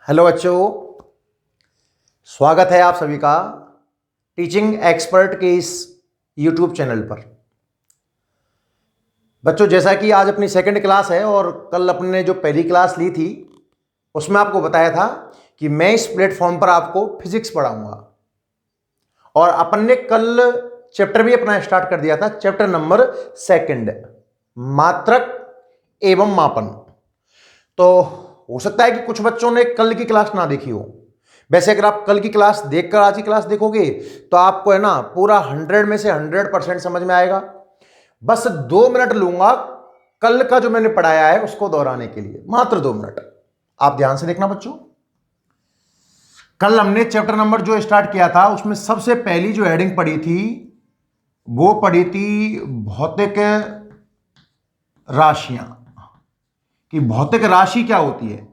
Hello बच्चों, स्वागत है आप सभी का टीचिंग एक्सपर्ट के इस यूट्यूब चैनल पर। बच्चों, जैसा कि आज अपनी सेकंड क्लास है और कल अपने जो पहली क्लास ली थी उसमें आपको बताया था कि मैं इस प्लेटफॉर्म पर आपको फिजिक्स पढ़ाऊंगा और अपन ने कल चैप्टर भी अपना स्टार्ट कर दिया था, चैप्टर नंबर 2, मात्रक एवं मापन। तो हो सकता है कि कुछ बच्चों ने कल की क्लास ना देखी हो। वैसे अगर आप कल की क्लास देखकर आज की क्लास देखोगे तो आपको है ना पूरा 100 में से 100% समझ में आएगा। बस 2 मिनट लूंगा कल का जो मैंने पढ़ाया है उसको दोहराने के लिए, मात्र 2 मिनट। आप ध्यान से देखना बच्चों। कल हमने चैप्टर नंबर जो स्टार्ट किया था उसमें सबसे पहली जो हेडिंग पढ़ी थी वो पढ़ी थी भौतिक राशियां, कि भौतिक राशि क्या होती है।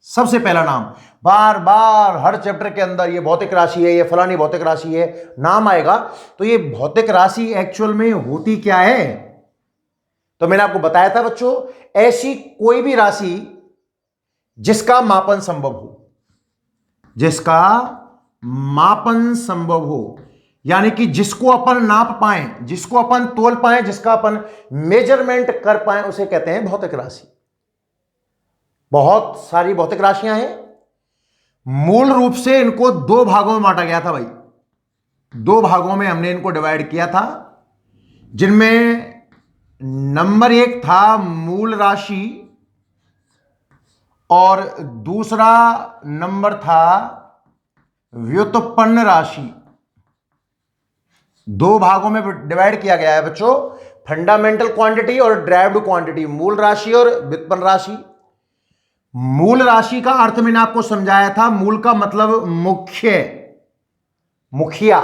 सबसे पहला नाम, बार बार हर चैप्टर के अंदर ये भौतिक राशि है, ये फलानी भौतिक राशि है, नाम आएगा। तो ये भौतिक राशि एक्चुअल में होती क्या है? तो मैंने आपको बताया था बच्चों, ऐसी कोई भी राशि जिसका मापन संभव हो, जिसका मापन संभव हो, यानी कि जिसको अपन नाप पाए, जिसको अपन तोल पाए, जिसका अपन मेजरमेंट कर पाए, उसे कहते हैं भौतिक राशि। बहुत सारी भौतिक राशियां हैं। मूल रूप से इनको 2 भागों में बांटा गया था भाई। 2 भागों में हमने इनको डिवाइड किया था, जिनमें नंबर 1 था मूल राशि और दूसरा नंबर था व्युत्पन्न राशि। 2 भागों में डिवाइड किया गया है बच्चों, फंडामेंटल क्वांटिटी और ड्राइव्ड क्वांटिटी, मूल राशि और व्युत्पन्न राशि। मूल राशि का अर्थ मैंने आपको समझाया था। मूल का मतलब मुख्य, मुखिया,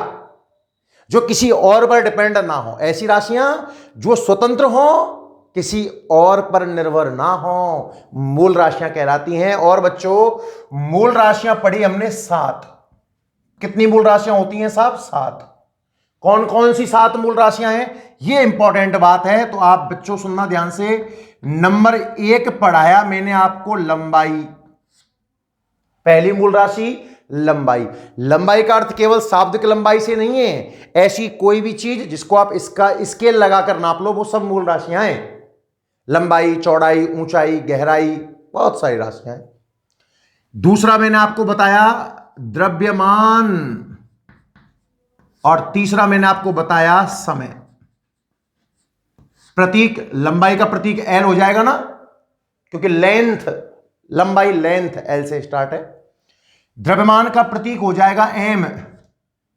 जो किसी और पर डिपेंड ना हो। ऐसी राशियां जो स्वतंत्र हो, किसी और पर निर्भर ना हो, मूल राशियां कहलाती हैं। और बच्चों, मूल राशियां पढ़ी हमने 7। कितनी मूल राशियां होती हैं साहब? 7। कौन कौन सी 7 मूल राशियां हैं, ये इंपॉर्टेंट बात है। तो आप बच्चों सुनना ध्यान से। नंबर 1 पढ़ाया मैंने आपको लंबाई। पहली मूल राशि लंबाई। लंबाई का अर्थ केवल शाब्दिक लंबाई से नहीं है, ऐसी कोई भी चीज जिसको आप इसका स्केल लगाकर नाप लो, वो सब मूल राशियां हैं। लंबाई, चौड़ाई, ऊंचाई, गहराई, बहुत सारी राशियां हैं। दूसरा मैंने आपको बताया द्रव्यमान और तीसरा मैंने आपको बताया समय। प्रतीक, लंबाई का प्रतीक एल हो जाएगा ना, क्योंकि लेंथ, लंबाई लेंथ एल से स्टार्ट है। द्रव्यमान का प्रतीक हो जाएगा एम,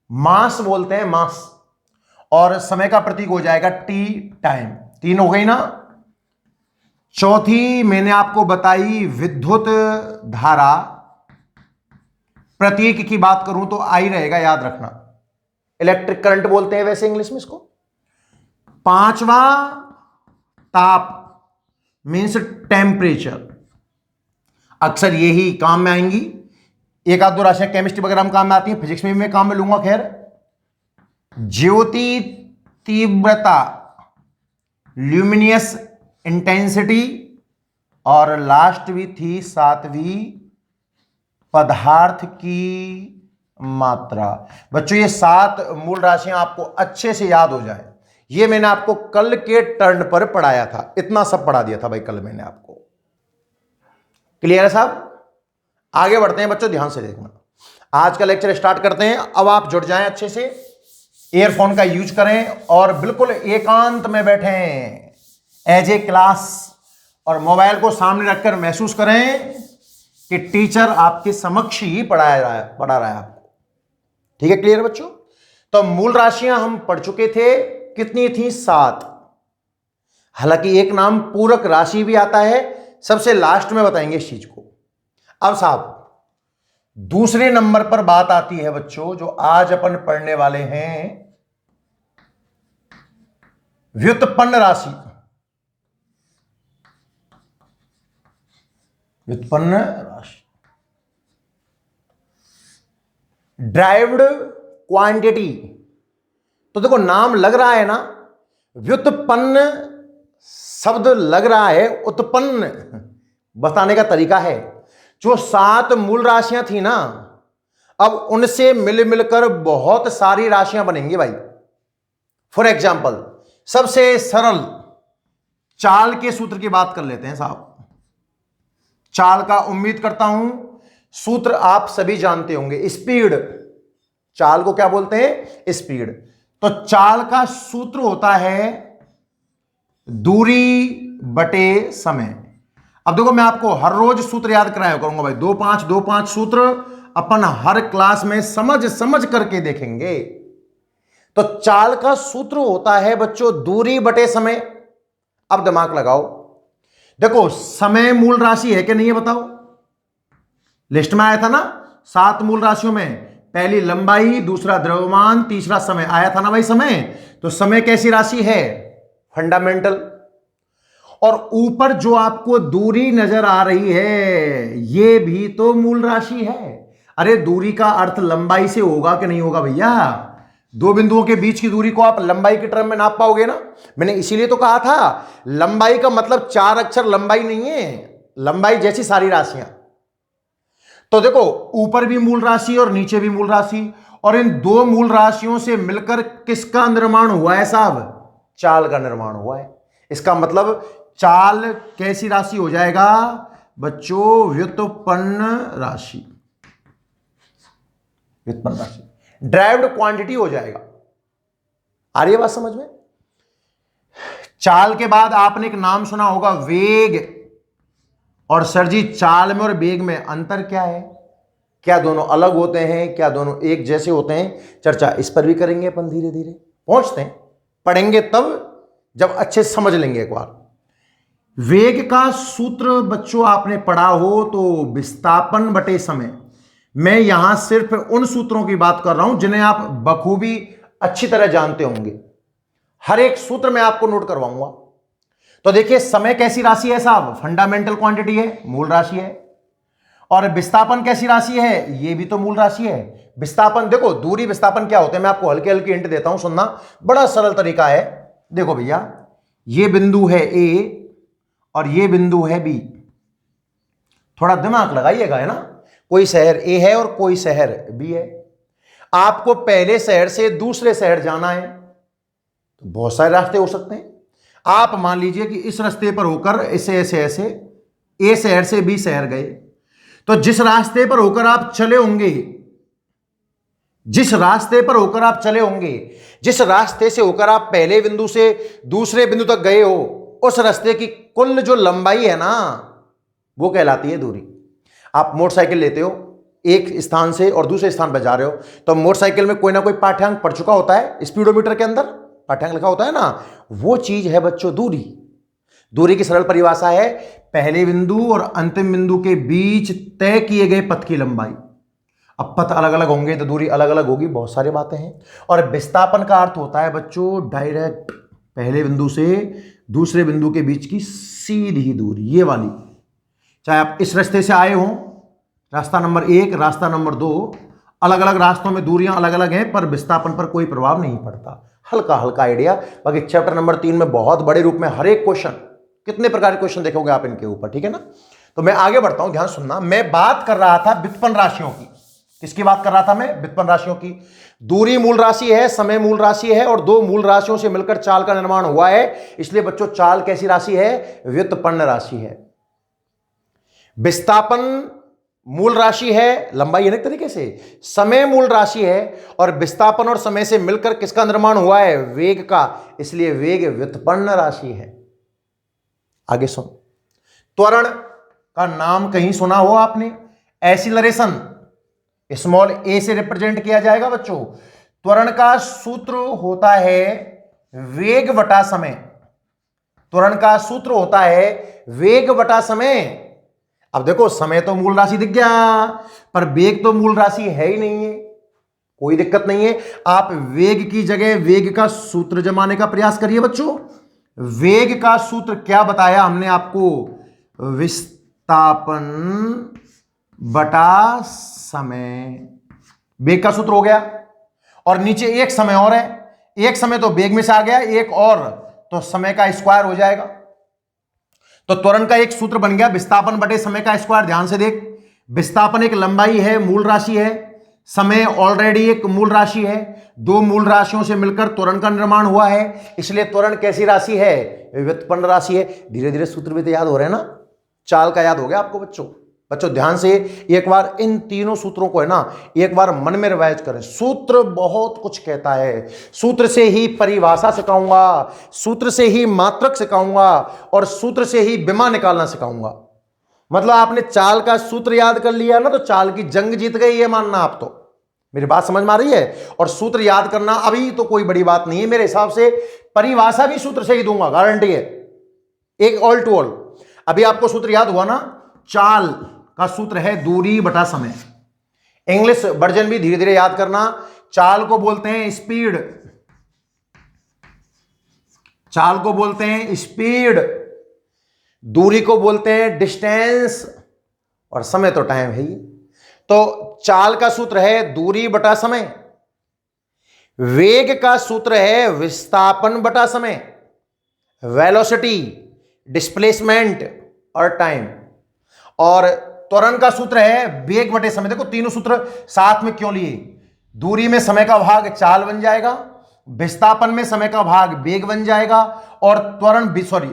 मास बोलते हैं, मास। और समय का प्रतीक हो जाएगा टी, टाइम। 3 हो गई ना। चौथी मैंने आपको बताई विद्युत धारा। प्रतीक की बात करूं तो आई रहेगा, याद रखना। इलेक्ट्रिक करंट बोलते हैं वैसे इंग्लिश में इसको। 5वां ताप, मीन्स टेम्परेचर। अक्सर यही काम में आएंगी। एक आध 2 राशियां केमिस्ट्री वगैरह में काम में आती हैं, फिजिक्स में भी मैं काम में लूंगा। खैर, ज्योति तीव्रता, ल्यूमिनियस इंटेंसिटी, और लास्ट भी थी 7वीं पदार्थ की मात्रा। बच्चों, ये 7 मूल राशियां आपको अच्छे से याद हो जाए, ये मैंने आपको कल के टर्न पर पढ़ाया था। इतना सब पढ़ा दिया था भाई कल मैंने आपको। क्लियर है साहब? आगे बढ़ते हैं बच्चों, ध्यान से देखना। आज का लेक्चर स्टार्ट करते हैं। अब आप जुड़ जाएं अच्छे से, ईयरफोन का यूज करें और बिल्कुल एकांत में बैठें एज ए क्लास, और मोबाइल को सामने रखकर महसूस करें कि टीचर आपके समक्ष ही पढ़ा रहा है आपको। ठीक है, क्लियर बच्चों? तो मूल राशियां हम पढ़ चुके थे, कितनी थी? 7। हालांकि एक नाम पूरक राशि भी आता है, सबसे लास्ट में बताएंगे इस चीज को। अब साहब, दूसरे नंबर पर बात आती है बच्चों, जो आज अपन पढ़ने वाले हैं, व्युत्पन्न राशि। व्युत्पन्न राशि, ड्राइव्ड क्वांटिटी। तो देखो, नाम लग रहा है ना, व्युत्पन्न शब्द लग रहा है, उत्पन्न बताने का तरीका है। जो 7 मूल राशियां थी ना, अब उनसे मिल मिलकर बहुत सारी राशियां बनेंगी भाई। फॉर एग्जाम्पल, सबसे सरल चाल के सूत्र की बात कर लेते हैं साहब। चाल का उम्मीद करता हूं सूत्र आप सभी जानते होंगे, स्पीड। चाल को क्या बोलते हैं? स्पीड। तो चाल का सूत्र होता है दूरी बटे समय। अब देखो, मैं आपको हर रोज सूत्र याद कराया करूंगा भाई, 2 5 सूत्र अपन हर क्लास में समझ समझ करके देखेंगे। तो चाल का सूत्र होता है बच्चों दूरी बटे समय। अब दिमाग लगाओ, देखो समय मूल राशि है कि नहीं है बताओ? लिस्ट में आया था ना 7 मूल राशियों में, पहली लंबाई, दूसरा द्रव्यमान, तीसरा समय, आया था ना भाई समय। तो समय कैसी राशि है? फंडामेंटल। और ऊपर जो आपको दूरी नजर आ रही है ये भी तो मूल राशि है। अरे दूरी का अर्थ लंबाई से होगा कि नहीं होगा भैया? 2 बिंदुओं के बीच की दूरी को आप लंबाई के टर्म में नाप पाओगे ना? मैंने इसीलिए तो कहा था लंबाई का मतलब 4 अक्षर लंबाई नहीं है, लंबाई जैसी सारी राशियां। तो देखो ऊपर भी मूल राशि और नीचे भी मूल राशि, और इन 2 मूल राशियों से मिलकर किसका निर्माण हुआ है साहब? चाल का निर्माण हुआ है। इसका मतलब चाल कैसी राशि हो जाएगा बच्चों? व्युत्पन्न राशि। व्युत्पन्न राशि, ड्राइव्ड क्वांटिटी हो जाएगा। आ रही है बात समझ में? चाल के बाद आपने एक नाम सुना होगा वेग। और सर जी चाल में और वेग में अंतर क्या है? क्या दोनों अलग होते हैं? क्या दोनों एक जैसे होते हैं? चर्चा इस पर भी करेंगे अपन, धीरे धीरे पहुंचते हैं, पढ़ेंगे तब जब अच्छे से समझ लेंगे एक बार। वेग का सूत्र बच्चों आपने पढ़ा हो तो विस्थापन बटे समय। मैं यहां सिर्फ उन सूत्रों की बात कर रहा हूं जिन्हें आप बखूबी अच्छी तरह जानते होंगे। हर एक सूत्र मैं आपको नोट करवाऊंगा। तो देखिए समय कैसी राशि है साहब? फंडामेंटल क्वांटिटी है, मूल राशि है। और विस्थापन कैसी राशि है? ये भी तो मूल राशि है। विस्थापन देखो, दूरी विस्थापन क्या होते हैं मैं आपको हल्की हल्की हिंट देता हूं, सुनना, बड़ा सरल तरीका है। देखो भैया, ये बिंदु है ए और ये बिंदु है बी। थोड़ा दिमाग लगाइएगा, है ना? कोई शहर ए है और कोई शहर बी है। आपको पहले शहर से दूसरे शहर जाना है तो बहुत सारे रास्ते हो सकते हैं। आप मान लीजिए कि इस रास्ते पर होकर ऐसे ऐसे ऐसे ए शहर से बी शहर गए, तो जिस रास्ते पर होकर आप चले होंगे, जिस रास्ते पर होकर आप चले होंगे, जिस रास्ते से होकर आप पहले बिंदु से दूसरे बिंदु तक गए हो, उस रास्ते की कुल जो लंबाई है ना वो कहलाती है दूरी। आप मोटरसाइकिल लेते हो, एक स्थान से और दूसरे स्थान पर जा रहे हो, तो मोटरसाइकिल में कोई ना कोई पाठ्यांक पढ़ चुका होता है, स्पीडोमीटर के अंदर पाठ्यांक लिखा होता है ना, वो चीज है बच्चों दूरी। दूरी की सरल परिभाषा है पहले बिंदु और अंतिम बिंदु के बीच तय किए गए पथ की लंबाई। अब पथ अलग अलग होंगे तो दूरी अलग अलग होगी, बहुत सारी बातें हैं। और विस्थापन का अर्थ होता है बच्चों डायरेक्ट पहले बिंदु से दूसरे बिंदु के बीच की सीधी दूरी, ये वाली। चाहे आप इस रास्ते से आए हो, रास्ता नंबर 1, रास्ता नंबर 2, अलग अलग रास्तों में दूरियां अलग अलग हैं पर विस्थापन पर कोई प्रभाव नहीं पड़ता। हल्का हल्का आइडिया। बाकी चैप्टर नंबर 3 में बहुत बड़े रूप में हर एक क्वेश्चन, कितने प्रकार के क्वेश्चन देखोगे आप इनके ऊपर, ठीक है ना? तो मैं आगे बढ़ता हूं, ध्यान सुनना। मैं बात कर रहा था व्युत्पन्न राशियों की। किसकी बात कर रहा था मैं? व्युत्पन्न राशियों की। दूरी मूल राशि है, समय मूल राशि है, और 2 मूल राशियों से मिलकर चाल का निर्माण हुआ है। इसलिए बच्चों चाल कैसी राशि है? व्युत्पन्न राशि है। विस्थापन मूल राशि है, लंबाई है ना एक तरीके से। समय मूल राशि है, और विस्थापन और समय से मिलकर किसका निर्माण हुआ है? वेग का। इसलिए वेग व्युत्पन्न राशि है। आगे सुन, त्वरण का नाम कहीं सुना हो आपने? एक्सीलरेशन स्मॉल ए से रिप्रेजेंट किया जाएगा बच्चों। त्वरण का सूत्र होता है वेग बटा समय। त्वरण का सूत्र होता है वेग बटा समय। अब देखो समय तो मूल राशि दिख गया, पर वेग तो मूल राशि है ही नहीं है, कोई दिक्कत नहीं है। आप वेग की जगह वेग का सूत्र जमाने का प्रयास करिए बच्चों। वेग का सूत्र क्या बताया हमने आपको? विस्थापन बटा समय। वेग का सूत्र हो गया, और नीचे एक समय और है। एक समय तो वेग में से आ गया, एक और तो समय का स्क्वायर हो जाएगा। तो त्वरण का एक सूत्र बन गया विस्थापन बटे समय का स्क्वायर। ध्यान से देख, विस्थापन एक लंबाई है, मूल राशि है। समय ऑलरेडी एक मूल राशि है। दो मूल राशियों से मिलकर त्वरण का निर्माण हुआ है, इसलिए त्वरण कैसी राशि है? व्युत्पन्न राशि है। धीरे धीरे सूत्र भी तो याद हो रहे हैं ना, चाल का याद हो गया आपको बच्चों। बच्चों ध्यान से एक बार इन तीनों सूत्रों को है ना एक बार मन में रिवाइज करें। सूत्र बहुत कुछ कहता है। सूत्र से ही परिभाषा सिखाऊंगा, सूत्र से ही मात्रक सिखाऊंगा और सूत्र से ही विमा निकालना सिखाऊंगा। मतलब आपने चाल का सूत्र याद कर लिया ना तो चाल की जंग जीत गई है मानना आप। तो मेरी बात समझ में आ रही है? और सूत्र याद करना अभी तो कोई बड़ी बात नहीं है मेरे हिसाब से। परिभाषा भी सूत्र से ही दूंगा, गारंटी है, एक ऑल टू ऑल। अभी आपको सूत्र याद हुआ ना, चाल का सूत्र है दूरी बटा समय। इंग्लिश वर्जन भी धीरे धीरे याद करना। चाल को बोलते हैं स्पीड, चाल को बोलते हैं स्पीड, दूरी को बोलते हैं डिस्टेंस, और समय तो टाइम है ही। तो चाल का सूत्र है दूरी बटा समय, वेग का सूत्र है विस्थापन बटा समय, वेलोसिटी, डिस्प्लेसमेंट और टाइम, और त्वरण का सूत्र है वेग बटे समय। देखो तीनों सूत्र साथ में क्यों लिए? दूरी में समय का भाग चाल बन जाएगा, विस्थापन में समय का भाग वेग बन जाएगा, और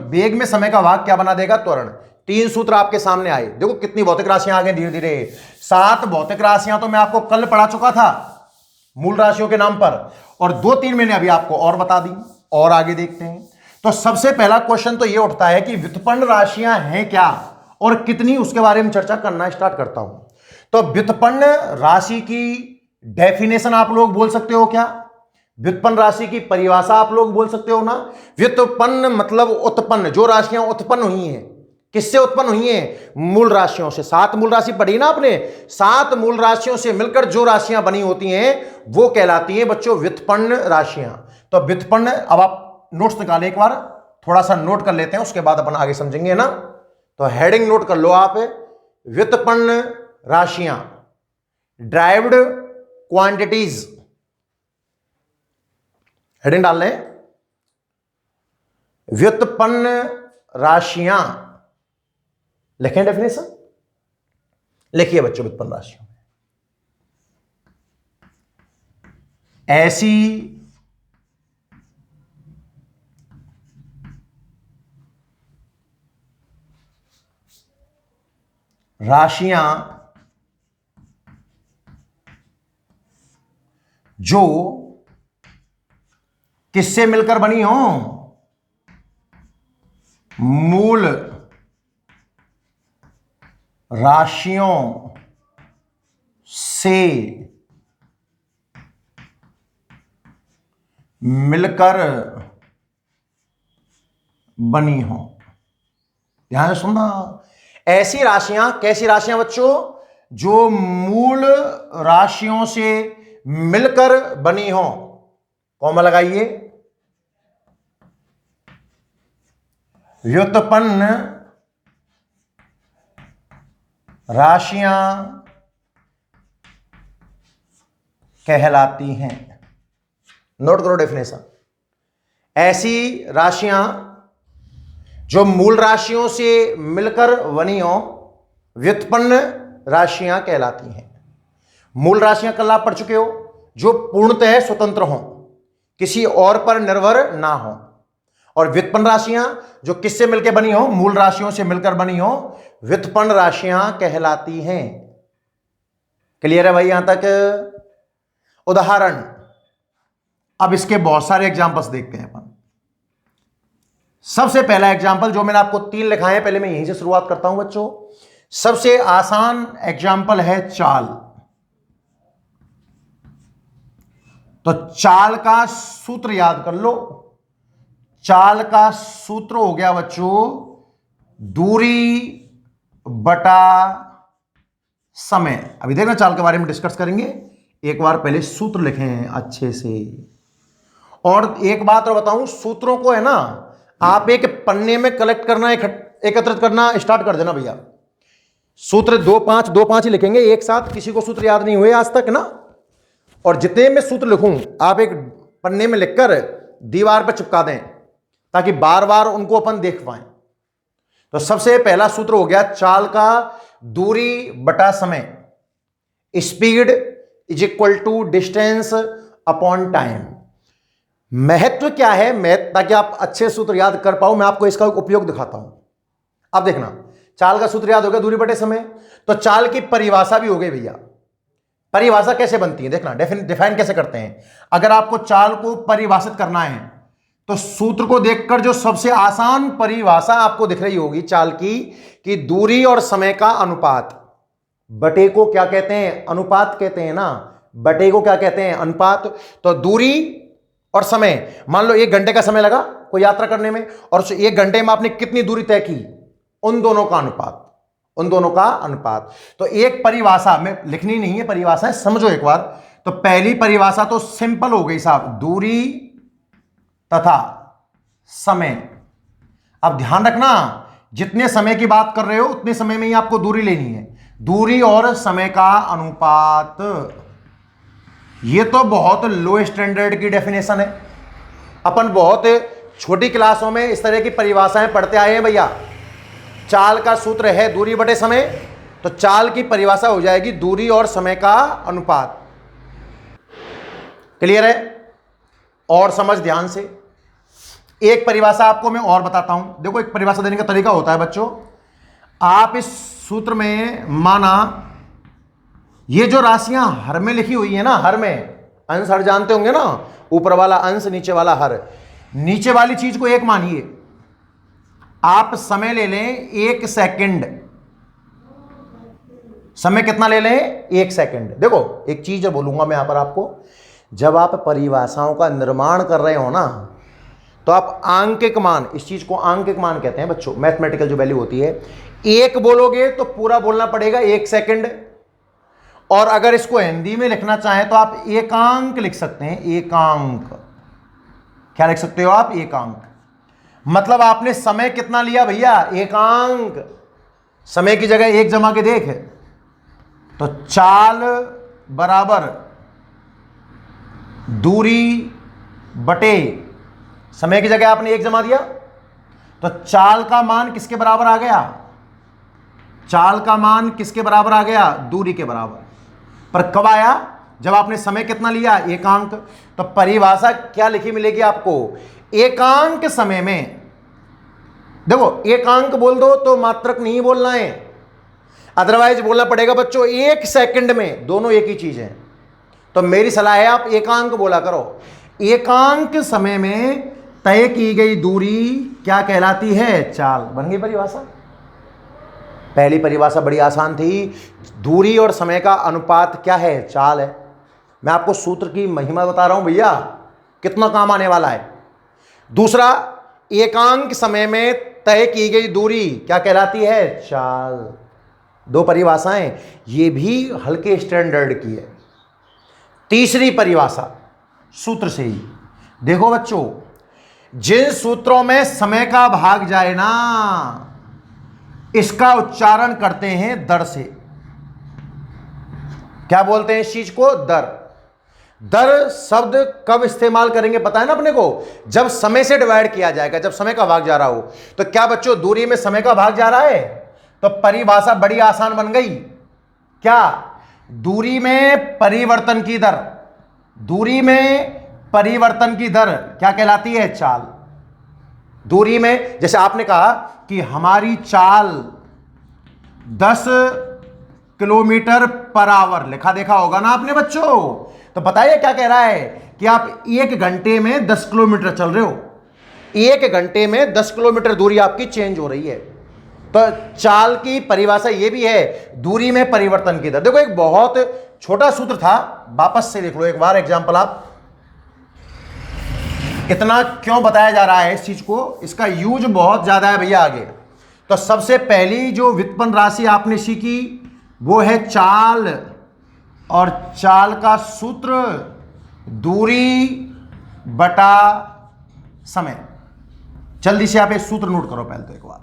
वेग में समय का भाग क्या बना देगा? त्वरण। तीन सूत्र आपके सामने आए। देखो कितनी भौतिक राशियां आ गई धीरे धीरे। 7 भौतिक राशियां तो मैं आपको कल पढ़ा चुका था मूल राशियों के नाम पर, और 2-3 मैंने अभी आपको और बता दी। और आगे देखते हैं। तो सबसे पहला क्वेश्चन तो यह उठता है कि व्युत्पन्न राशियां हैं क्या और कितनी, उसके बारे में चर्चा करना स्टार्ट करता हूं। तो व्युत्पन्न राशि की डेफिनेशन आप लोग बोल सकते हो क्या? व्युत्पन्न राशि की परिभाषा आप लोग बोल सकते हो ना? व्युत्पन्न मतलब उत्पन्न, जो राशियां उत्पन्न हुई हैं। किससे उत्पन्न हुई हैं? मूल राशियों से। 7 मूल राशि पढ़ी ना आपने? 7 मूल राशियों से मिलकर जो राशियां बनी होती हैं वो कहलाती हैं बच्चों व्युत्पन्न राशियां। तो व्युत्पन्न, अब आप नोट्स निकालें एक बार, थोड़ा सा नोट कर लेते हैं, उसके बाद अपन आगे समझेंगे ना। तो हेडिंग नोट कर लो आप, व्युत्पन्न राशियां, ड्राइव्ड क्वांटिटीज, हेडिंग डाल लें, व्युत्पन्न राशियां। लिखें डेफिनेशन, लिखिए बच्चों। व्युत्पन्न राशियों ऐसी राशियां जो किससे मिलकर बनी हो? मूल राशियों से मिलकर बनी हो। ध्यान से सुनना। ऐसी राशियां, कैसी राशियां बच्चों? जो मूल राशियों से मिलकर बनी हो। कॉमा लगाइए। व्युत्पन्न राशियां कहलाती हैं। नोट करो डेफिनेशन। ऐसी राशियां जो मूल राशियों से मिलकर बनी हो, व्युत्पन्न राशियां कहलाती हैं। मूल राशियां कल आप पढ़ चुके हो, जो पूर्णतः स्वतंत्र हों, किसी और पर निर्भर ना हो। और व्युत्पन्न राशियां जो किससे मिलकर बनी हो? मूल राशियों से मिलकर बनी हो, व्युत्पन्न राशियां कहलाती हैं। क्लियर है भाई यहां तक? उदाहरण, अब इसके बहुत सारे एग्जांपल्स देखते हैं अपन। सबसे पहला एग्जांपल जो मैंने आपको 3 लिखाए हैं, पहले मैं यहीं से शुरुआत करता हूं बच्चों। सबसे आसान एग्जांपल है चाल। तो चाल का सूत्र याद कर लो। चाल का सूत्र हो गया बच्चों दूरी बटा समय। अभी देखना चाल के बारे में डिस्कस करेंगे। एक बार पहले सूत्र लिखें अच्छे से। और एक बात और बताऊं, सूत्रों को है ना आप एक पन्ने में कलेक्ट करना, एकत्रित करना स्टार्ट कर देना भैया। सूत्र 2-5 ही लिखेंगे एक साथ। किसी को सूत्र याद नहीं हुए आज तक ना? और जितने मैं सूत्र लिखूं आप एक पन्ने में लिखकर दीवार पर चिपका दें, ताकि बार बार उनको अपन देख पाएं। तो सबसे पहला सूत्र हो गया चाल का दूरी बटा समय, speed is equal to distance upon time. महत्व क्या है, महत्व, ताकि आप अच्छे सूत्र याद कर पाओ, मैं आपको इसका उपयोग दिखाता हूं। अब देखना, चाल का सूत्र याद हो गया, दूरी बटे समय, तो चाल की परिभाषा भी हो गई भैया। परिभाषा कैसे बनती है देखना, डिफाइन कैसे करते हैं। अगर आपको चाल को परिभाषित करना है तो सूत्र को देखकर जो सबसे आसान परिभाषा आपको दिख रही होगी चाल की, कि दूरी और समय का अनुपात, बटे को क्या कहते हैं, अनुपात कहते हैं ना, बटे को क्या कहते हैं, अनुपात। तो दूरी और समय, मान लो 1 घंटे का समय लगा कोई यात्रा करने में, और उस 1 घंटे में आपने कितनी दूरी तय की, उन दोनों का अनुपात, उन दोनों का अनुपात। तो एक परिभाषा में लिखनी नहीं है, परिभाषा है, समझो एक बार। तो पहली परिभाषा तो सिंपल हो गई साहब, दूरी तथा समय। अब ध्यान रखना, जितने समय की बात कर रहे हो उतने समय में ही आपको दूरी लेनी है। दूरी और समय का अनुपात, ये तो बहुत लो स्टैंडर्ड की डेफिनेशन है। अपन बहुत छोटी क्लासों में इस तरह की परिभाषाएं पढ़ते आए हैं भैया। चाल का सूत्र है दूरी बटे समय, तो चाल की परिभाषा हो जाएगी दूरी और समय का अनुपात। क्लियर है? और समझ ध्यान से, एक परिभाषा आपको मैं और बताता हूं। देखो, एक परिभाषा देने का तरीका होता है बच्चों। आप इस सूत्र में माना ये जो राशियां हर में लिखी हुई है ना, हर में अंश हर जानते होंगे ना, ऊपर वाला अंश नीचे वाला हर, नीचे वाली चीज को एक मानिए। आप समय ले लें 1 सेकंड, समय कितना ले लें, 1 सेकंड। देखो एक चीज बोलूंगा मैं यहां पर आपको, जब आप परिभाषाओं का निर्माण कर रहे हो ना, तो आप आंकिक मान, इस चीज को आंकिक मान कहते हैं बच्चों, मैथमेटिकल जो वैल्यू होती है। 1 बोलोगे तो पूरा बोलना पड़ेगा 1 सेकंड, और अगर इसको हिंदी में लिखना चाहें तो आप एकांक लिख सकते हैं। एकांक, क्या लिख सकते हो आप, एकांक। मतलब आपने समय कितना लिया भैया, एकांक। समय की जगह 1 जमा के देख, तो चाल बराबर दूरी बटे समय की जगह आपने 1 जमा दिया, तो चाल का मान किसके बराबर आ गया, चाल का मान किसके बराबर आ गया, दूरी के बराबर। पर कब आया, जब आपने समय कितना लिया, एकांक। तो परिभाषा क्या लिखी मिलेगी आपको, एकांक समय में। देखो एकांक बोल दो तो मात्रक नहीं बोलना है, अदरवाइज बोलना पड़ेगा बच्चों 1 सेकंड में, दोनों एक ही चीज है। तो मेरी सलाह है आप एकांक बोला करो। एकांक समय में तय की गई दूरी क्या कहलाती है, चाल। बन गई परिभाषा। पहली परिभाषा बड़ी आसान थी, दूरी और समय का अनुपात क्या है, चाल है। मैं आपको सूत्र की महिमा बता रहा हूं भैया, कितना काम आने वाला है। दूसरा, एकांक समय में तय की गई दूरी क्या कहलाती है, चाल। 2 परिभाषाएं, ये भी हल्के स्टैंडर्ड की है। तीसरी परिभाषा सूत्र से ही देखो बच्चों, जिन सूत्रों में समय का भाग जाए ना, इसका उच्चारण करते हैं दर से। क्या बोलते हैं इस चीज को, दर। दर शब्द कब इस्तेमाल करेंगे पता है ना अपने को, जब समय से डिवाइड किया जाएगा, जब समय का भाग जा रहा हो। तो क्या बच्चों दूरी में समय का भाग जा रहा है, तो परिभाषा बड़ी आसान बन गई। क्या, दूरी में परिवर्तन की दर, दूरी में परिवर्तन की दर क्या कहलाती है, चाल। दूरी में, जैसे आपने कहा कि हमारी चाल 10 किलोमीटर पर आवर, लिखा देखा होगा ना आपने बच्चों। तो बताइए क्या कह रहा है कि आप 1 घंटे में 10 किलोमीटर चल रहे हो, 1 घंटे में 10 किलोमीटर दूरी आपकी चेंज हो रही है। तो चाल की परिभाषा ये भी है, दूरी में परिवर्तन की दर। देखो एक बहुत छोटा सूत्र था, वापस से देख लो एक बार एग्जांपल। आप इतना क्यों बताया जा रहा है इस चीज को, इसका यूज बहुत ज्यादा है भैया आगे। तो सबसे पहली जो व्युत्पन्न राशि आपने सीखी वो है चाल, और चाल का सूत्र दूरी बटा समय। जल्दी से आप एक सूत्र नोट करो पहले तो एक बार।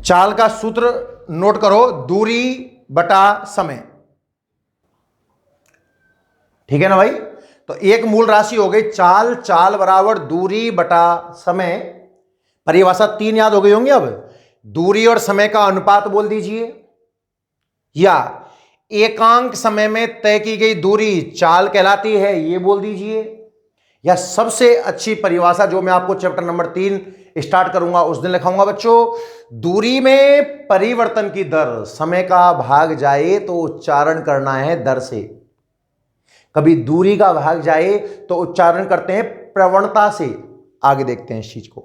चाल का सूत्र नोट करो, दूरी बटा समय। ठीक है ना भाई। तो एक मूल राशि हो गई चाल, चाल बराबर दूरी बटा समय। परिभाषा 3 याद हो गई होंगी। अब दूरी और समय का अनुपात बोल दीजिए, या एकांक समय में तय की गई दूरी चाल कहलाती है, ये बोल दीजिए। या सबसे अच्छी परिभाषा जो मैं आपको चैप्टर नंबर 3 स्टार्ट करूंगा उस दिन लिखाऊंगा बच्चों, दूरी में परिवर्तन की दर समय का भाग जाए तो उच्चारण करना है दर से। कभी दूरी का भाग जाए तो उच्चारण करते हैं प्रवणता से। आगे देखते हैं इस चीज को।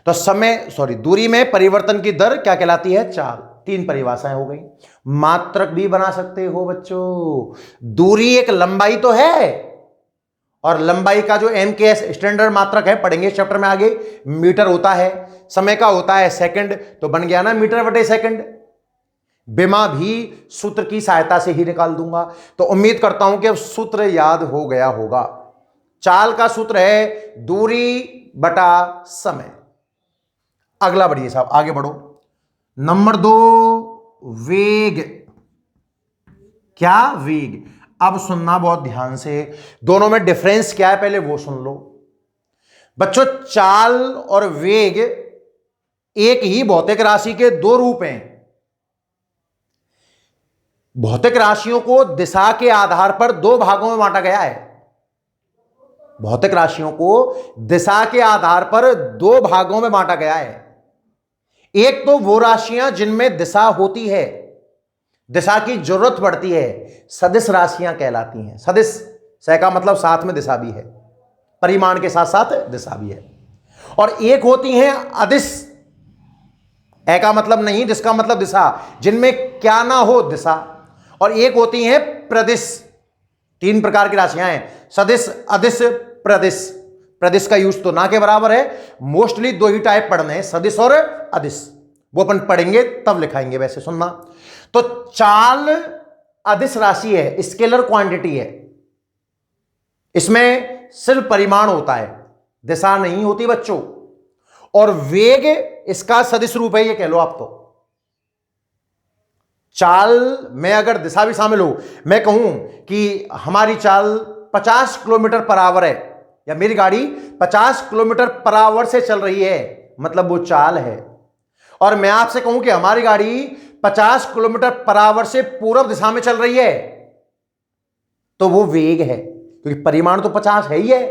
तो दूरी में परिवर्तन की दर क्या कहलाती है? चाल। 3 परिभाषाएं हो गई। मात्रक भी बना सकते हो बच्चों। दूरी एक लंबाई तो है, और लंबाई का जो MKS स्टैंडर्ड मात्रक है, पढ़ेंगे चैप्टर में आगे, मीटर होता है। समय का होता है सेकंड, तो बन गया ना मीटर बटे सेकंड। बिना भी सूत्र की सहायता से ही निकाल दूंगा। तो उम्मीद करता हूं कि अब सूत्र याद हो गया होगा। चाल का सूत्र है दूरी बटा समय। अगला बढ़िए साहब, आगे बढ़ो। नंबर 2, वेग। क्या? वेग। अब सुनना बहुत ध्यान से, दोनों में डिफरेंस क्या है पहले वो सुन लो बच्चों। चाल और वेग एक ही भौतिक राशि के 2 रूप हैं। भौतिक राशियों को दिशा के आधार पर 2 भागों में बांटा गया है। भौतिक राशियों को दिशा के आधार पर 2 भागों में बांटा गया है। एक तो वो राशियां जिनमें दिशा होती है, दिशा की जरूरत पड़ती है, सदिश राशियां कहलाती हैं। सदिश स का मतलब साथ में दिशा भी है, परिमाण के साथ साथ दिशा भी है। और एक होती हैं अदिश, ए का मतलब नहीं, जिसका मतलब दिशा, जिनमें क्या ना हो दिशा। और एक होती हैं प्रदिश। 3 प्रकार की राशियां हैं, सदिश, अदिश, प्रदिश। प्रदिश का यूज तो ना के बराबर है। मोस्टली 2 ही टाइप पढ़ने हैं, सदिश और अदिश। वो अपन पढ़ेंगे तब लिखाएंगे। वैसे सुनना, तो चाल अदिश राशि है, स्केलर क्वांटिटी है। इसमें सिर्फ परिमाण होता है, दिशा नहीं होती बच्चों। और वेग इसका सदिश रूप है, ये कह लो आप। तो चाल में अगर दिशा भी शामिल हो, मैं कहूं कि हमारी चाल 50 किलोमीटर पर आवर है, या मेरी गाड़ी 50 किलोमीटर पर आवर से चल रही है, मतलब वो चाल है। और मैं आपसे कहूं कि हमारी गाड़ी 50 किलोमीटर पर आवर से पूर्व दिशा में चल रही है, तो वो वेग है, क्योंकि परिमाण तो 50 है ही है,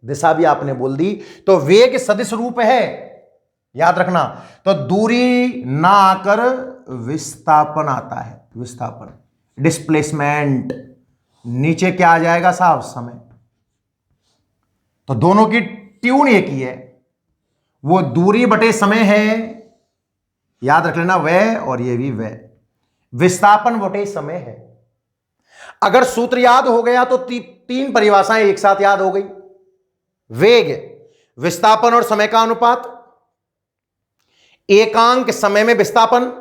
दिशा भी आपने बोल दी। तो वेग सदिश रूप है, याद रखना। तो दूरी ना आकर विस्थापन आता है, विस्थापन, डिस्प्लेसमेंट। नीचे क्या आ जाएगा साहब? समय। तो दोनों की ट्यून एक ही है, वो दूरी बटे समय है, याद रख लेना, वह, और ये भी वह। विस्थापन बटे समय है। अगर सूत्र याद हो गया तो 3 परिभाषाएं एक साथ याद हो गई। वेग, विस्थापन और समय का अनुपात, एकांक समय में विस्थापन,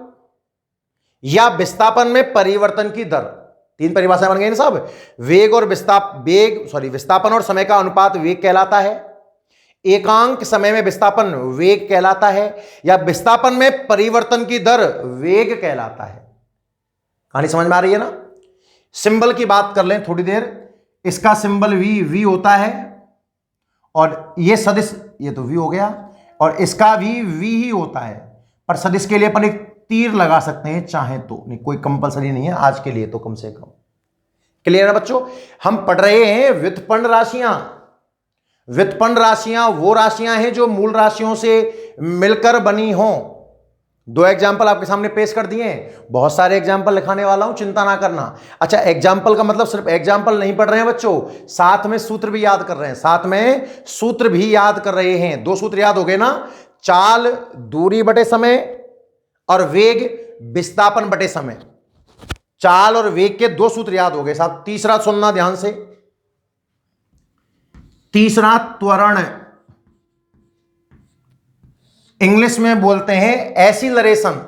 या विस्थापन में परिवर्तन की दर। 3 परिभाषाएं बन गई ना साहब। वेग और विस्थापन और समय का अनुपात वेग कहलाता है, एकांक समय में विस्थापन वेग कहलाता है, या विस्थापन में परिवर्तन की दर वेग कहलाता है। कहानी समझ में आ रही है ना? सिंबल की बात कर लें थोड़ी देर। इसका सिंबल वी होता है, और ये सदिश, ये तो वी हो गया, और इसका भी वी ही होता है। पर सदिश के लिए अपन एक तीर लगा सकते हैं चाहे तो, नहीं कोई कंपलसरी नहीं है आज के लिए, तो कम से कम क्लियर है बच्चों। हम पढ़ रहे हैं व्युत्पन्न राशियां। व्युत्पन्न राशियां वो राशियां हैं जो मूल राशियों से मिलकर बनी हों। 2 एग्जाम्पल आपके सामने पेश कर दिए हैं, बहुत सारे एग्जाम्पल लिखाने वाला हूं, चिंता ना करना। अच्छा, एग्जाम्पल का मतलब सिर्फ एग्जाम्पल नहीं पढ़ रहे हैं बच्चों, साथ में सूत्र भी याद कर रहे हैं, साथ में सूत्र भी याद कर रहे हैं। 2 सूत्र याद हो गए ना, चाल दूरी बटे समय, और वेग विस्थापन बटे समय। चाल और वेग के 2 सूत्र याद हो गए साहब। तीसरा सुनना ध्यान से, तीसरा त्वरण। इंग्लिश में बोलते हैं एसिलरेशन।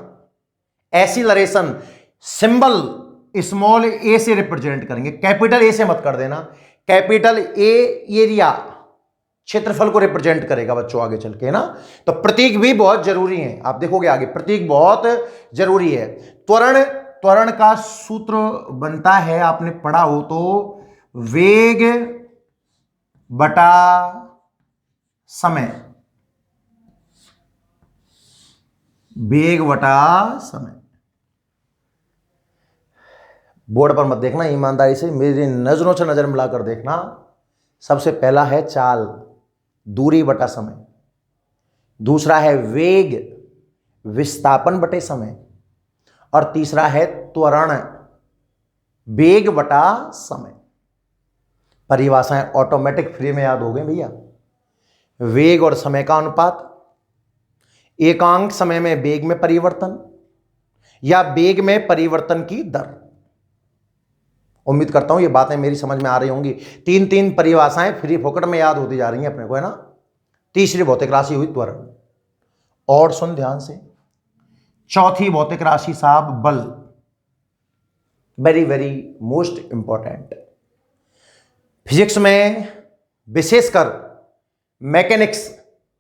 एसिलरेशन सिंबल स्मॉल ए से रिप्रेजेंट करेंगे, कैपिटल ए से मत कर देना। कैपिटल ए एरिया, क्षेत्रफल को रिप्रेजेंट करेगा बच्चों आगे चल के ना। तो प्रतीक भी बहुत जरूरी है, आप देखोगे आगे प्रतीक बहुत जरूरी है। त्वरण, त्वरण का सूत्र बनता है, आपने पढ़ा हो तो, वेग बटा समय। वेग बटा समय। बोर्ड पर मत देखना, ईमानदारी से मेरी नजरों से नजर मिलाकर देखना। सबसे पहला है चाल, दूरी बटा समय। दूसरा है वेग, विस्थापन बटे समय। और तीसरा है त्वरण, वेग बटा समय। परिभाषाएं ऑटोमेटिक फ्री में याद हो गई भैया। वेग और समय का अनुपात, एकांक समय में वेग में परिवर्तन या वेग में परिवर्तन की दर। उम्मीद करता हूं ये बातें मेरी समझ में आ रही होंगी। तीन तीन परिभाषाएं फ्री फोकट में याद होती जा रही हैं अपने को, है ना। तीसरी भौतिक राशि हुई त्वरण, और सुन ध्यान से। चौथी भौतिक राशि साहब बल, very very most important. Physics में विशेषकर मैकेनिक्स,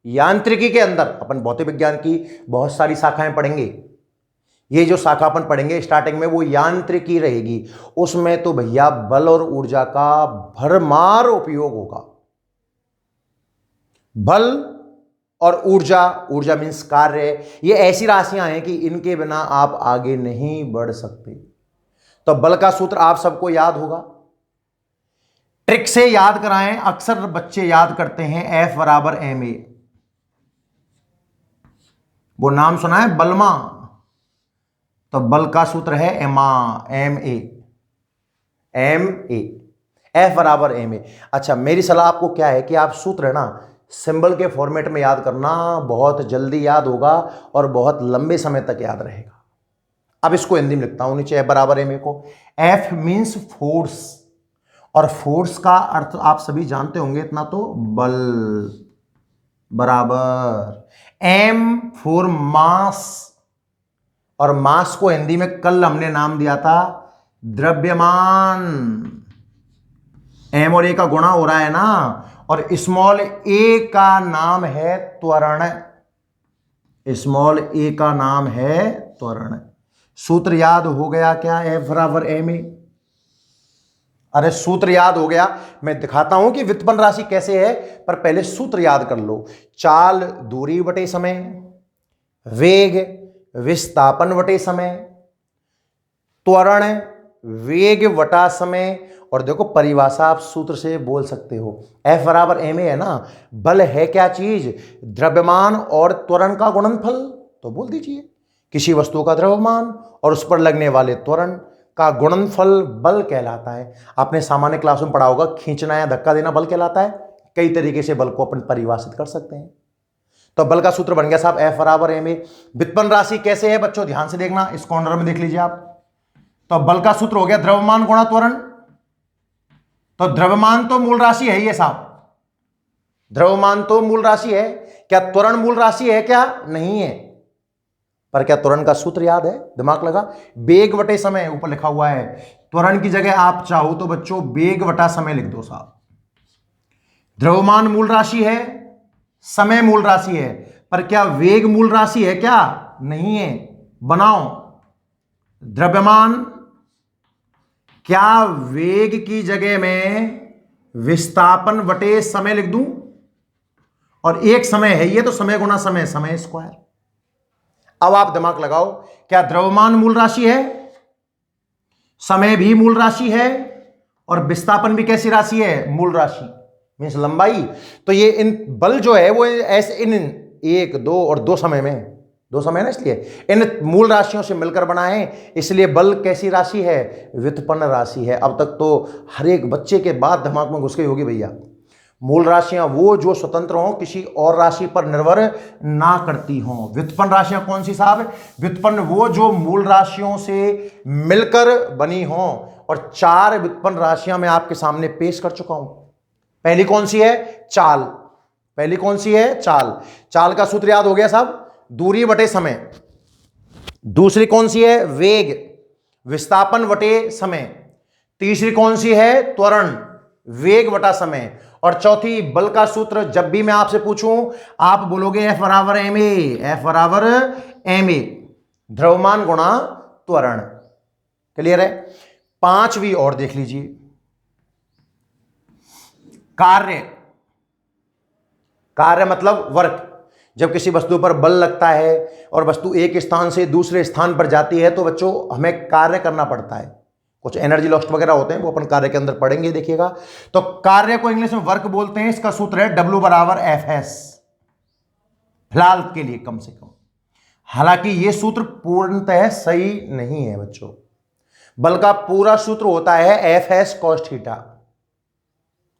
यांत्रिकी के अंदर अपन भौतिक विज्ञान की बहुत सारी शाखाएं पढ़ेंगे। ये जो शाखा अपन पढ़ेंगे स्टार्टिंग में वो यांत्रिकी रहेगी। उसमें तो भैया बल और ऊर्जा का भरमार उपयोग होगा। बल और ऊर्जा, ऊर्जा मीन्स कार्य, ये ऐसी राशियां हैं कि इनके बिना आप आगे नहीं बढ़ सकते। तो बल का सूत्र आप सबको याद होगा, ट्रिक से याद कराएं। अक्सर बच्चे याद करते हैं F बराबर ma, वो नाम सुना है बलमा। तो बल का सूत्र है एमा, ma, F बराबर ma। अच्छा, मेरी सलाह आपको क्या है कि आप सूत्र है ना सिंबल के फॉर्मेट में याद करना, बहुत जल्दी याद होगा और बहुत लंबे समय तक याद रहेगा। अब इसको हिंदी में लिखता हूं नीचे F बराबर ma को। F मीन्स फोर्स, और फोर्स का अर्थ आप सभी जानते होंगे इतना तो, बल बराबर m फॉर मास, और मास को हिंदी में कल हमने नाम दिया था द्रव्यमान। m और a का गुणा हो रहा है ना, और स्मॉल a का नाम है त्वरण। स्मॉल a का नाम है त्वरण। सूत्र याद हो गया क्या? F बराबर ma। अरे सूत्र याद हो गया, मैं दिखाता हूं कि व्युत्पन्न राशि कैसे है, पर पहले सूत्र याद कर लो। चाल दूरी बटे समय, वेग विस्थापन बटे समय, त्वरण वेग बटा समय, और देखो परिभाषा आप सूत्र से बोल सकते हो। F बराबर ma है ना, बल है क्या चीज? द्रव्यमान और त्वरण का गुणनफल। तो बोल दीजिए किसी वस्तु का द्रव्यमान और उस पर लगने वाले त्वरण का गुणनफल बल कहलाता है। आपने सामान्य क्लास में पढ़ा होगा, खींचना या धक्का देना बल कहलाता है। कई तरीके से बल को अपन परिभाषित कर सकते हैं। तो बल का सूत्र बन गया साहब F बराबर ma। व्युत्पन्न राशि कैसे है बच्चों, ध्यान से देखना, इस कॉर्नर में देख लीजिए आप। तो बल का सूत्र हो गया द्रव्यमान गुणा त्वरण। तो द्रव्यमान तो मूल राशि है ही है साहब, द्रव्यमान तो मूल राशि है। क्या त्वरण मूल राशि है क्या? नहीं है। पर क्या त्वरण का सूत्र याद है? दिमाग लगा। वेग बटे समय ऊपर लिखा हुआ है, त्वरण की जगह आप चाहो तो बच्चों वेग बटा समय लिख दो साहब। द्रव्यमान मूल राशि है, समय मूल राशि है, पर क्या वेग मूल राशि है क्या? नहीं है। बनाओ, द्रव्यमान, क्या वेग की जगह में विस्थापन बटे समय लिख दूं? और एक समय है ये, तो समय गुना समय, समय स्क्वायर। अब आप दिमाग लगाओ, क्या द्रव्यमान मूल राशि है, समय भी मूल राशि है, और विस्थापन भी कैसी राशि है? मूल राशि, मीन्स लंबाई। तो ये इन बल जो है वो ऐसे इन एक दो और दो समय में, दो समय ना, इसलिए इन मूल राशियों से मिलकर बना है। इसलिए बल कैसी राशि है? व्युत्पन्न राशि है। अब तक तो हर एक बच्चे के बाद दिमाग में घुस गई होगी भैया। मूल राशियां वो जो स्वतंत्र हों, किसी और राशि पर निर्भर ना करती हों। व्युत्पन्न राशियां कौन सी साहब? व्युत्पन्न वो जो मूल राशियों से मिलकर बनी हों। और चार व्युत्पन्न राशियां मैं आपके सामने पेश कर चुका हूं। पहली कौन सी है? चाल। पहली कौन सी है? चाल। चाल का सूत्र याद हो गया साहब, दूरी बटे समय। दूसरी कौन सी है? वेग, विस्थापन बटे समय। तीसरी कौन सी है? त्वरण, वेग बटा समय। और चौथी बल का सूत्र, जब भी मैं आपसे पूछूं आप बोलोगे F बराबर ma, F बराबर ma, द्रव्यमान गुणा त्वरण। क्लियर है? पांचवी और देख लीजिए, कार्य। कार्य मतलब वर्क। जब किसी वस्तु पर बल लगता है और वस्तु एक स्थान से दूसरे स्थान पर जाती है तो बच्चों हमें कार्य करना पड़ता है, कुछ एनर्जी लॉस्ट वगैरह होते हैं, वो अपन कार्य के अंदर पढ़ेंगे, देखिएगा। तो कार्य को इंग्लिश में वर्क बोलते हैं, इसका सूत्र है W बराबर FS, फिलहाल के लिए कम से कम। हालांकि यह सूत्र पूर्णतः सही नहीं है बच्चों, बल का पूरा सूत्र होता है FS cos थीटा।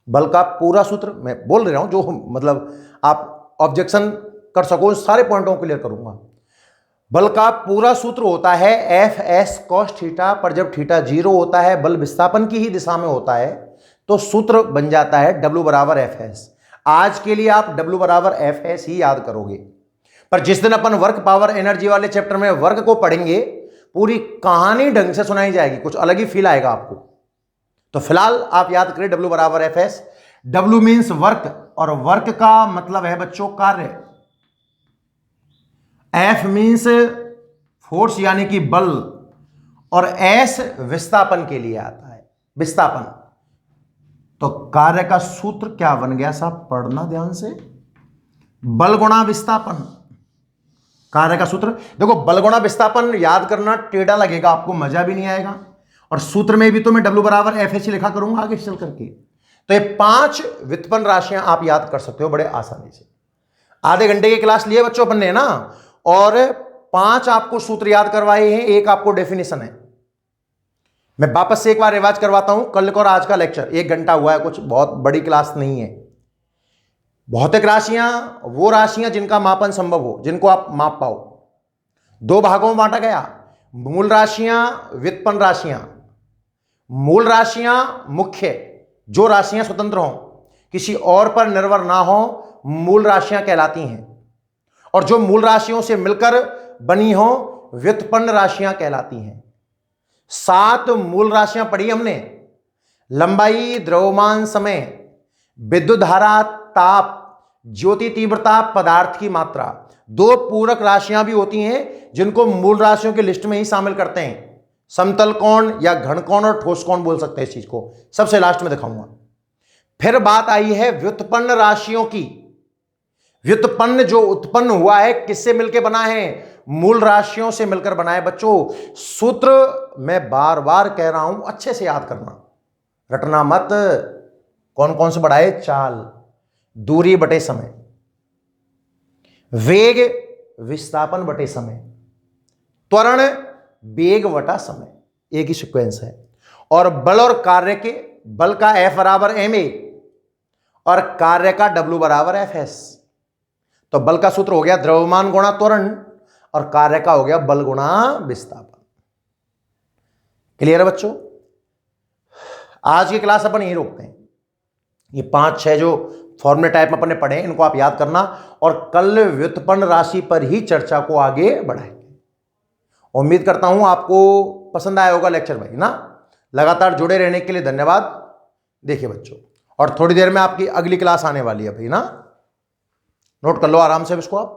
बल का पूरा सूत्र मैं बोल रहा हूं, जो मतलब आप ऑब्जेक्शन कर सको, सारे पॉइंटों को क्लियर करूंगा। बल का पूरा सूत्र होता है FS cos थीटा, पर जब थीटा 0 होता है, बल विस्थापन की ही दिशा में होता है, तो सूत्र बन जाता है W बराबर FS। आज के लिए आप W बराबर FS ही याद करोगे, पर जिस दिन अपन वर्क पावर एनर्जी वाले चैप्टर में वर्क को पढ़ेंगे, पूरी कहानी ढंग से सुनाई जाएगी, कुछ अलग ही फील आएगा आपको। तो फिलहाल आप याद करें W बराबर FS। W मीन्स वर्क, और वर्क का मतलब है बच्चों कार्य। F मीन्स फोर्स यानी कि बल, और S विस्थापन के लिए आता है, विस्थापन। तो कार्य का सूत्र क्या बन गया साहब, पढ़ना ध्यान से, बल गुणा विस्थापन। कार्य का सूत्र देखो, बल गुणा विस्थापन याद करना टेढ़ा लगेगा आपको, मजा भी नहीं आएगा, और सूत्र में भी तो मैं W बराबर FS लिखा करूंगा आगे चल करके। तो ये 5 व्युत्पन्न राशियां आप याद कर सकते हो बड़े आसानी से। आधे घंटे की क्लास लिए बच्चों अपन ने ना, और 5 आपको सूत्र याद करवाए हैं, एक आपको डेफिनेशन है। मैं वापस से एक बार रिवाइज करवाता हूं, कल का और आज का लेक्चर 1 घंटा हुआ है, कुछ बहुत बड़ी क्लास नहीं है। भौतिक राशियां वो राशियां जिनका मापन संभव हो, जिनको आप माप पाओ। 2 भागों में बांटा गया, मूल राशियां, व्युत्पन्न राशियां। मूल राशियां मुख्य, जो राशियां स्वतंत्र हों, किसी और पर निर्भर ना हो, मूल राशियां कहलाती हैं। और जो मूल राशियों से मिलकर बनी हो, व्युत्पन्न राशियां कहलाती हैं। 7 मूल राशियां पढ़ी हमने, लंबाई, द्रव्यमान, समय, विद्युत धारा, ताप, ज्योति तीव्रता, पदार्थ की मात्रा। 2 पूरक राशियां भी होती हैं जिनको मूल राशियों की लिस्ट में ही शामिल करते हैं, समतल कोण या घन कोण और ठोस कोण बोल सकते हैं इस चीज को, सबसे लास्ट में दिखाऊंगा। फिर बात आई है व्युत्पन्न राशियों की। व्युत्पन्न जो उत्पन्न हुआ है किससे मिलकर बना है, मूल राशियों से मिलकर बना है बच्चों। सूत्र मैं बार बार कह रहा हूं, अच्छे से याद करना, रटना मत। कौन कौन से बढ़ाए, चाल, दूरी बटे समय, वेग विस्थापन बटे समय, त्वरण वेग बटा समय, एक ही सीक्वेंस है। और बल और कार्य के, बल का F बराबर ma और कार्य का W बराबर FS। तो बल का सूत्र हो गया द्रव्यमान गुणा त्वरण, और कार्य का हो गया बल गुणा विस्थापन। क्लियर है बच्चों? आज की क्लास अपन यही रोकते हैं। ये 5-6 जो फॉर्मूले टाइप में अपन ने पढ़े, इनको आप याद करना, और कल व्युत्पन्न राशि पर ही चर्चा को आगे बढ़ाएंगे। उम्मीद करता हूं आपको पसंद आया होगा लेक्चर भाई ना। लगातार जुड़े रहने के लिए धन्यवाद। देखिए बच्चों, और थोड़ी देर में आपकी अगली क्लास आने वाली है भाई ना, नोट कर लो आराम से इसको आप।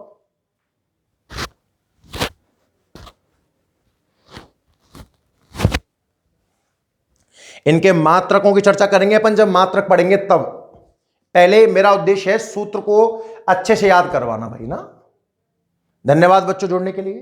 इनके मात्रकों की चर्चा करेंगे अपन जब मात्रक पढ़ेंगे तब। पहले मेरा उद्देश्य है सूत्र को अच्छे से याद करवाना भाई ना। धन्यवाद बच्चों जुड़ने के लिए।